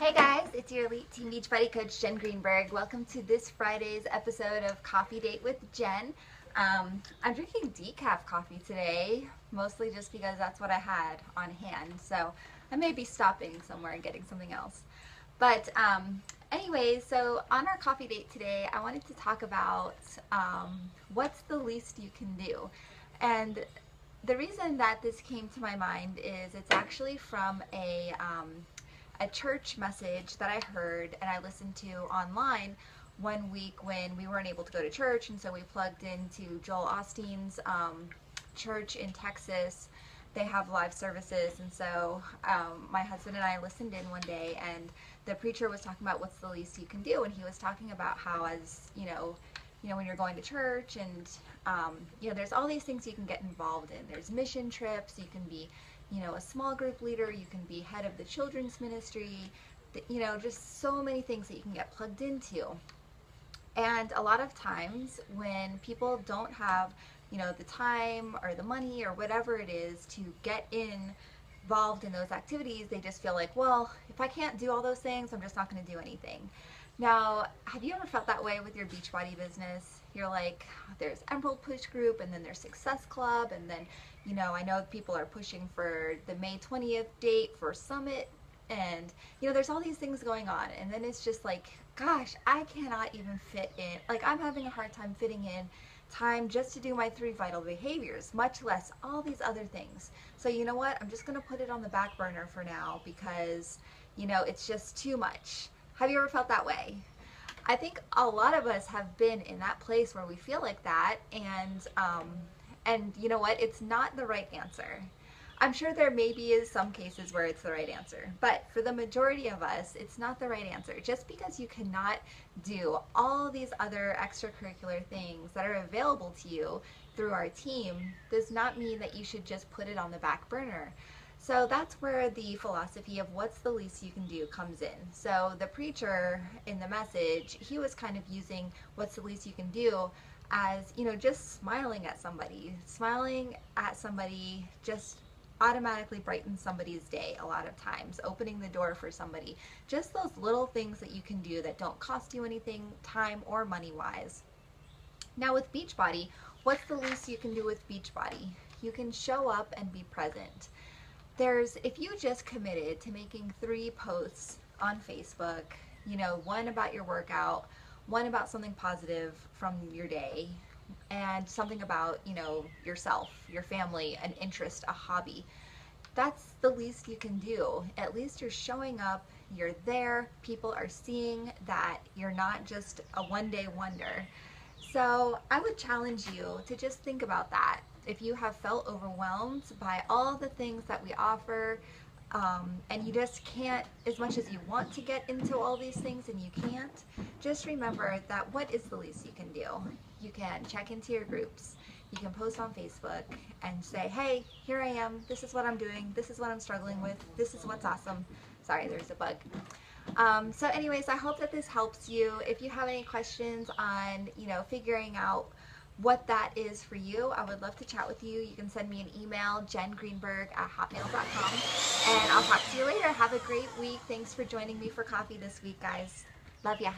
Hey guys, it's your Elite Team Beachbody coach, Jenn Greenberg. Welcome to this Friday's episode of Coffee Date with Jenn. I'm drinking decaf coffee today, mostly just because that's what I had on hand. So I may be stopping somewhere and getting something else. But anyways, so on our coffee date today, I wanted to talk about what's the least you can do. And the reason that this came to my mind is it's actually from a church message that I heard and I listened to online one week when we weren't able to go to church, and so we plugged into Joel Osteen's church in Texas. They have live services, and so my husband and I listened in one day, and the preacher was talking about what's the least you can do, and he was talking about how, as you know, when you're going to church, and there's all these things you can get involved in. There's mission trips. You can be a small group leader, you can be head of the children's ministry, just so many things that you can get plugged into. And a lot of times when people don't have, the time or the money or whatever it is to get involved in those activities, they just feel like, well, if I can't do all those things, I'm just not going to do anything. Now, have you ever felt that way with your Beachbody business? You're like, there's Emerald Push Group, and then there's Success Club, and then, I know people are pushing for the May 20th date for Summit, and, there's all these things going on, and then it's just like, gosh, I cannot even fit in, like, I'm having a hard time fitting in time just to do my 3 vital behaviors, much less all these other things. So you know what, I'm just going to put it on the back burner for now because, it's just too much. Have you ever felt that way? I think a lot of us have been in that place where we feel like that, and you know what? It's not the right answer. I'm sure there maybe is some cases where it's the right answer, but for the majority of us, it's not the right answer. Just because you cannot do all these other extracurricular things that are available to you through our team does not mean that you should just put it on the back burner. So that's where the philosophy of what's the least you can do comes in. So the preacher in the message, he was kind of using what's the least you can do as, just smiling at somebody. Smiling at somebody just automatically brightens somebody's day a lot of times, opening the door for somebody. Just those little things that you can do that don't cost you anything, time or money-wise. Now with Beachbody, what's the least you can do with Beachbody? You can show up and be present. If you just committed to making 3 posts on Facebook, one about your workout, one about something positive from your day, and something about, yourself, your family, an interest, a hobby, that's the least you can do. At least you're showing up, you're there, people are seeing that you're not just a one-day wonder. So I would challenge you to just think about that. If you have felt overwhelmed by all the things that we offer, and you just can't, as much as you want to get into all these things and you can't, just remember that what is the least you can do? You can check into your groups. You can post on Facebook and say, hey, here I am. This is what I'm doing. This is what I'm struggling with. This is what's awesome. Sorry, there's a bug. So anyways, I hope that this helps you. If you have any questions on, figuring out what that is for you, I would love to chat with you. You can send me an email, JennGreenberg@hotmail.com, and I'll talk to you later. Have a great week. Thanks for joining me for coffee this week, guys. Love ya.